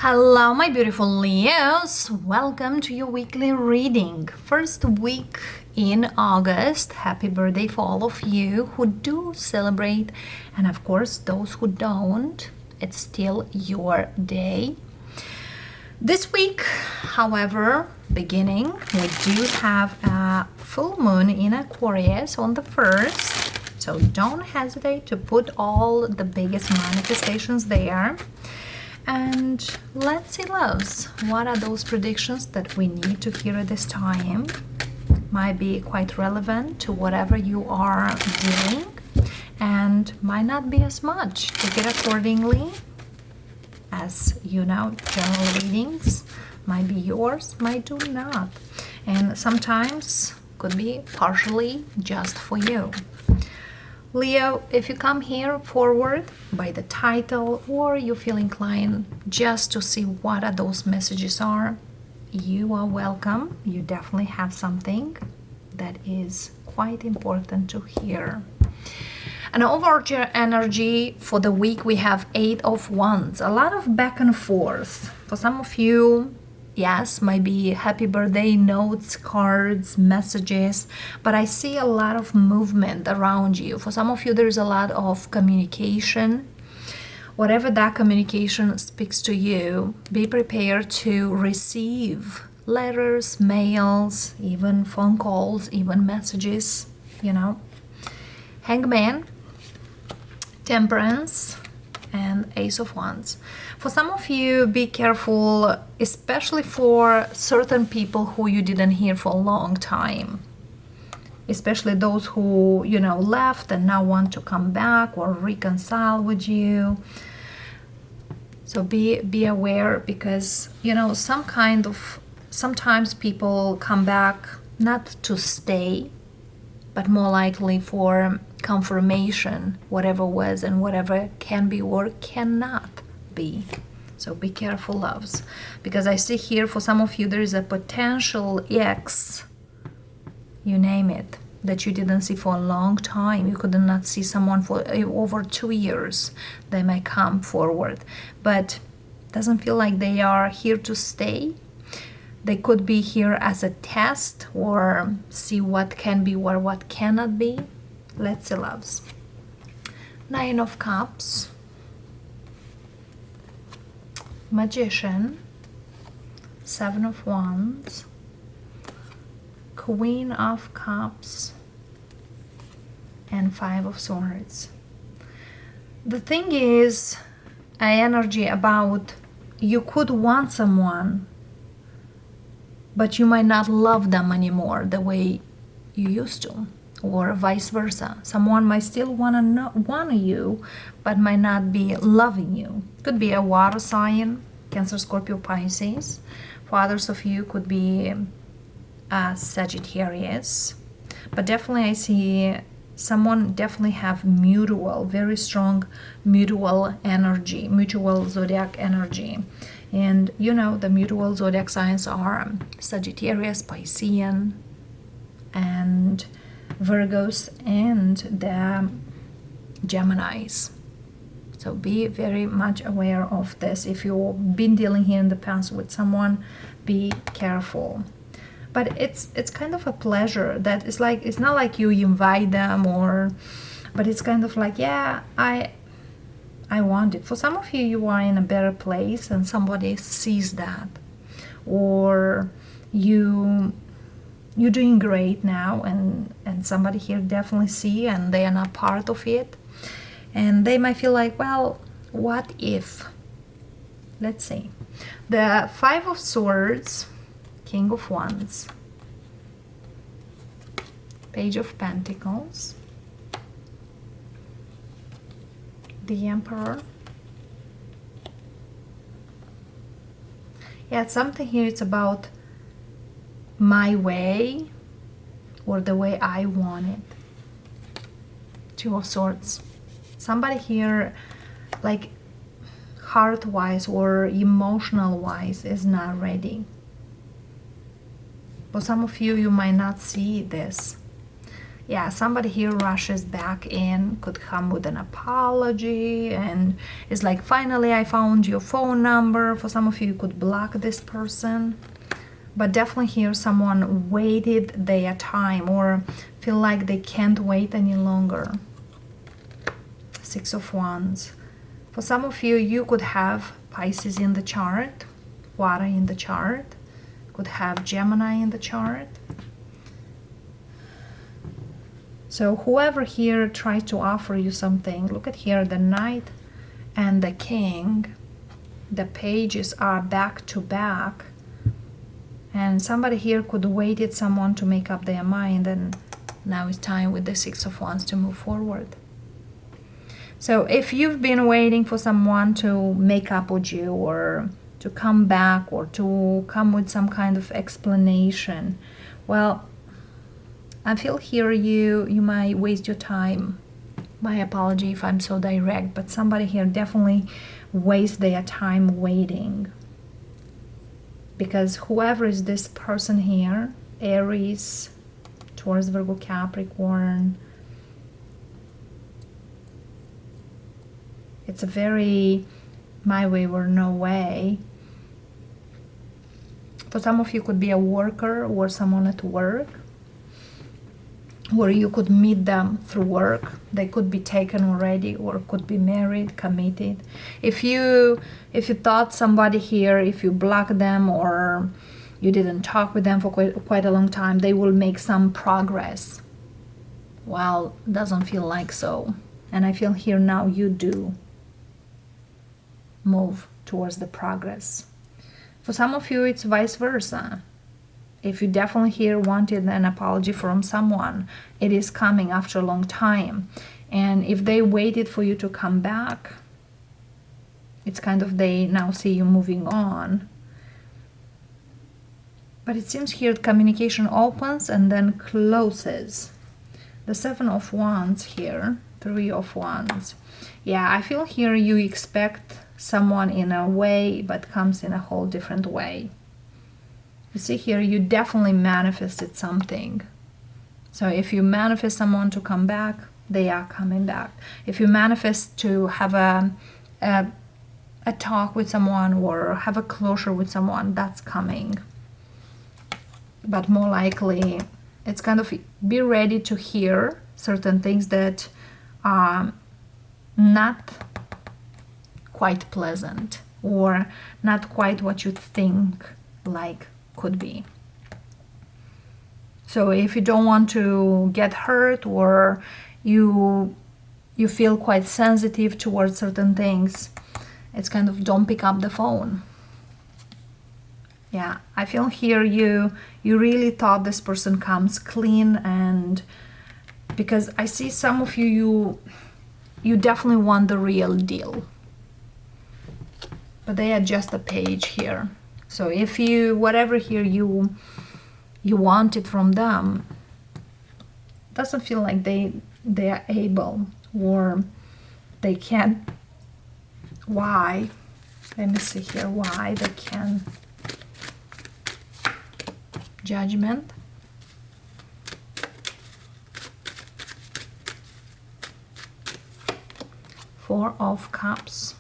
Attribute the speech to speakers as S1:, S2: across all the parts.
S1: Hello, my beautiful Leos. Welcome to your weekly reading. First week in August. Happy birthday for all of you who do celebrate, and of course, those who don't. It's still your day. This week, however, beginning, we do have a full moon in Aquarius on the 1st. So don't hesitate to put all the biggest manifestations there. And let's see, loves, what are those predictions that we need to hear at this time? Might be quite relevant to whatever you are doing and might not be as much. Take it accordingly. As you know, general readings might be yours, might do not. And sometimes could be partially just for you. Leo, if you come here forward by the title or you feel inclined just to see what are those messages are, you are welcome. You definitely have something that is quite important to hear. An overall energy for the week, we have 8 of Wands. A lot of back and forth. For some of you, yes, might be happy birthday notes, cards, messages, but I see a lot of movement around you. For some of you, there's a lot of communication. Whatever that communication speaks to you, be prepared to receive letters, mails, even phone calls, even messages, Hangman, Temperance, and Ace of Wands. For some of you, be careful, especially for certain people who you didn't hear for a long time. Especially those who, left and now want to come back or reconcile with you. So be aware because, sometimes people come back not to stay, but more likely for confirmation, whatever was and whatever can be or cannot be. So be careful, loves, because I see here for some of you there is a potential ex, you name it, that you didn't see for a long time. You could not see someone for over 2 years. They might come forward, but doesn't feel like they are here to stay. They could be here as a test or see what can be or what cannot be. Let's see, loves. 9 of Cups, Magician, 7 of Wands, Queen of Cups, and 5 of Swords. The thing is, an energy about you could want someone, but you might not love them anymore the way you used to, or vice versa. Someone might still want you, but might not be loving you. Could be a water sign, Cancer, Scorpio, Pisces. For others of you, could be Sagittarius. But definitely I see someone definitely have very strong mutual energy, mutual zodiac energy. And the mutual zodiac signs are Sagittarius, Piscean, and Virgos, and the Geminis. So be very much aware of this. If you've been dealing here in the past with someone, be careful. But it's kind of a pleasure that it's not like you invite them but it's kind of like, yeah, I want it. For some of you, you are in a better place and somebody sees that, or you're doing great now and somebody here definitely see and they are not part of it, and they might feel like, well, what if? Let's see. The 5 of Swords, King of Wands, Page of Pentacles, the Emperor. Yeah, it's something here, it's about my way or the way I want it. 2 of Swords. Somebody here, like heart-wise or emotional-wise, is not ready. For some of you, you might not see this. Yeah, somebody here rushes back in, could come with an apology, and it's like, finally I found your phone number. For some of you, you could block this person. But definitely here someone waited their time or feel like they can't wait any longer. Six of Wands. For some of you, you could have Pisces in the chart, water in the chart, could have Gemini in the chart. So whoever here tries to offer you something, look at here, the Knight and the King. The pages are back to back. And somebody here could waited someone to make up their mind, and now it's time with the Six of Wands to move forward. So if you've been waiting for someone to make up with you or to come back or to come with some kind of explanation, well, I feel here you might waste your time. My apology if I'm so direct, but somebody here definitely wastes their time waiting. Because whoever is this person here, Aries, Taurus, Virgo, Capricorn, it's a very my way or no way. For some of you, could be a worker or someone at work, where you could meet them through work. They could be taken already or could be married, committed. If you thought somebody here, if you block them or you didn't talk with them for quite a long time, they will make some progress. Well, doesn't feel like so. And I feel here now you do move towards the progress. For some of you, it's vice versa. If you definitely here wanted an apology from someone, it is coming after a long time. And if they waited for you to come back, it's kind of they now see you moving on. But it seems here communication opens and then closes. The Seven of Wands here, Three of Wands. Yeah, I feel here you expect someone in a way, but comes in a whole different way. You see here, you definitely manifested something. So if you manifest someone to come back, they are coming back. If you manifest to have a talk with someone or have a closure with someone, that's coming. But more likely, it's kind of be ready to hear certain things that are not quite pleasant or not quite what you think like could be. So if you don't want to get hurt or you feel quite sensitive towards certain things, it's kind of don't pick up the phone. Yeah, I feel here you really thought this person comes clean, and because I see some of you definitely want the real deal. But they are just a page here. So if you, whatever here you wanted from them, doesn't feel like they are able or they can't. Why? Let me see here why they can. Judgment. Four of Cups.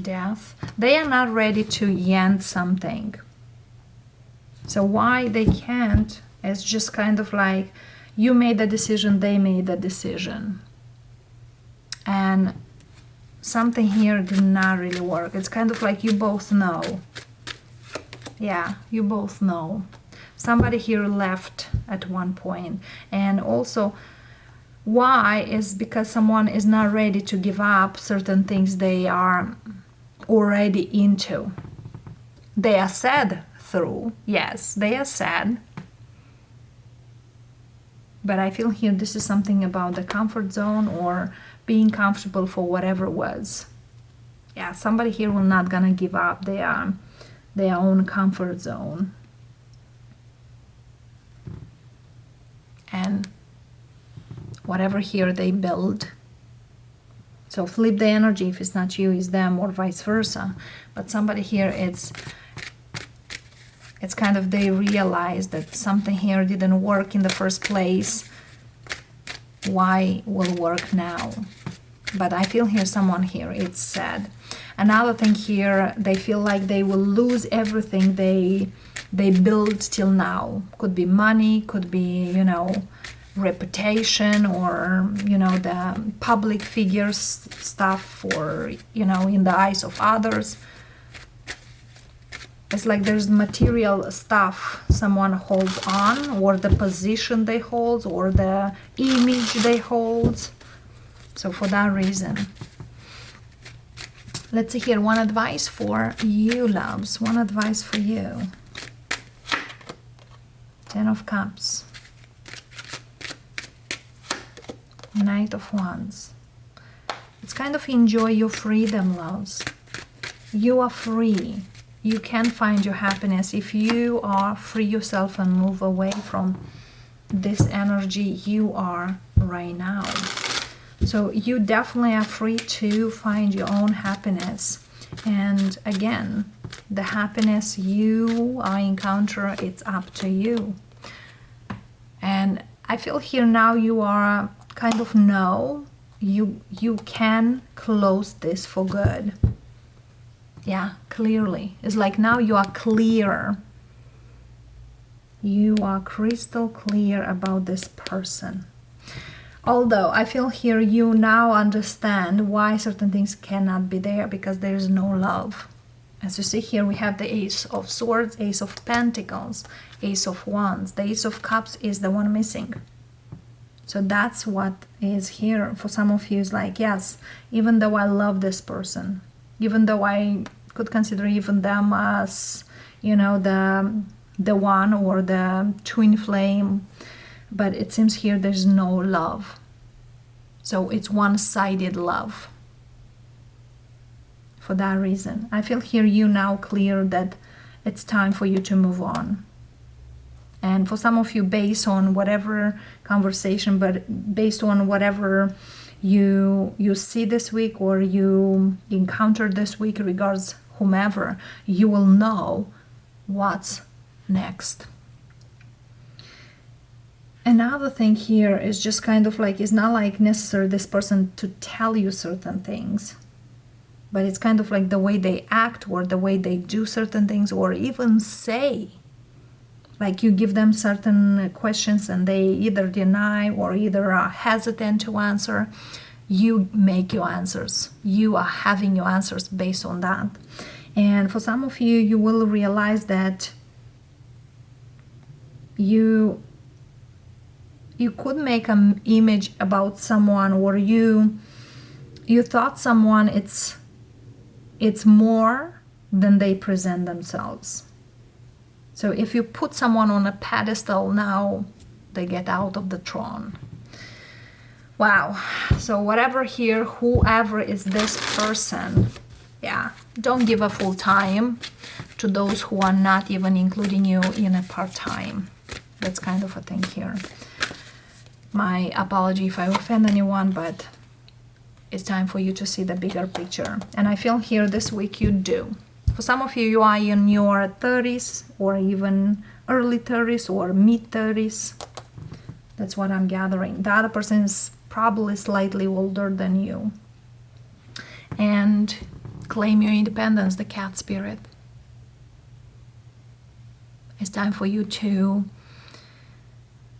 S1: Death. They are not ready to end something. So why they can't is just kind of like you made the decision, they made the decision. And something here did not really work. It's kind of like you both know. Yeah, you both know. Somebody here left at one point. And also, why is because someone is not ready to give up certain things they are already into. They are sad through. Yes, they are sad. But I feel here this is something about the comfort zone or being comfortable for whatever was. Yeah, somebody here will not gonna give up their own comfort zone. And whatever here they build. So flip the energy. If it's not you, it's them, or vice versa. But somebody here, It's kind of they realize that something here didn't work in the first place. Why will work now? But I feel here someone here, it's sad. Another thing here, they feel like they will lose everything they built till now. Could be money, could be, you know, reputation, or, you know, the public figures stuff, or, you know, in the eyes of others. It's like there's material stuff someone holds on, or the position they hold, or the image they hold. So for that reason, let's see here, one advice for you, loves. One advice for you. Ten of Cups. Knight of Wands. It's kind of enjoy your freedom, loves. You are free. You can find your happiness if you are free yourself and move away from this energy you are right now. So you definitely are free to find your own happiness. And again, the happiness you encounter, it's up to you. And I feel here now you are kind of know you can close this for good. Yeah, clearly. It's like now you are clear. You are crystal clear about this person. Although I feel here you now understand why certain things cannot be there, because there is no love. As you see here, we have the Ace of Swords, Ace of Pentacles, Ace of Wands. The Ace of Cups is the one missing. So that's what is here. For some of you, it's like, yes, even though I love this person, even though I could consider even them as, you know, the one or the twin flame, but it seems here there's no love. So it's one-sided love. For that reason, I feel here you now clear that it's time for you to move on. And for some of you, based on whatever conversation, but based on whatever you see this week or you encounter this week, regards whomever, you will know what's next. Another thing here is just kind of like, it's not like necessary this person to tell you certain things, but it's kind of like the way they act or the way they do certain things, or even say. Like you give them certain questions and they either deny or either are hesitant to answer. You make your answers. You are having your answers based on that. And for some of you, you will realize that you could make an image about someone, or you thought someone it's more than they present themselves. So if you put someone on a pedestal, now they get out of the throne. Wow. So whatever here, whoever is this person, yeah, don't give a full time to those who are not even including you in a part-time. That's kind of a thing here. My apology if I offend anyone, but it's time for you to see the bigger picture. And I feel here this week you do. For some of you, you are in your 30s or even early 30s or mid 30s. That's what I'm gathering. The other person is probably slightly older than you. And claim your independence, the cat spirit. It's time for you to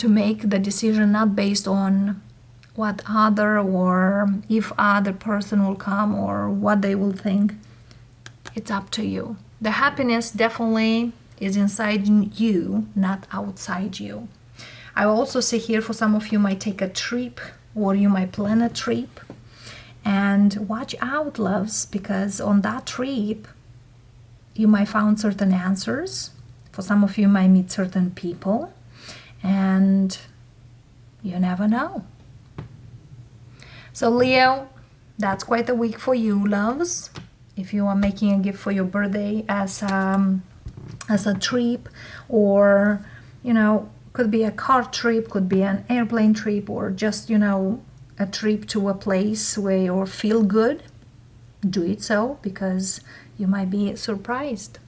S1: make the decision not based on what other or if other person will come or what they will think. It's up to you. The happiness definitely is inside you, not outside you. I also see here for some of you might take a trip or you might plan a trip. And watch out, loves, because on that trip you might find certain answers. For some of you might meet certain people. And you never know. So Leo, that's quite a week for you, loves. If you are making a gift for your birthday as a trip, or, you know, could be a car trip, could be an airplane trip, or just, you know, a trip to a place where you feel good, do it so, because you might be surprised.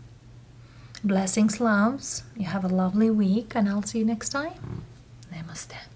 S1: Blessings, loves. You have a lovely week, and I'll see you next time. Namaste.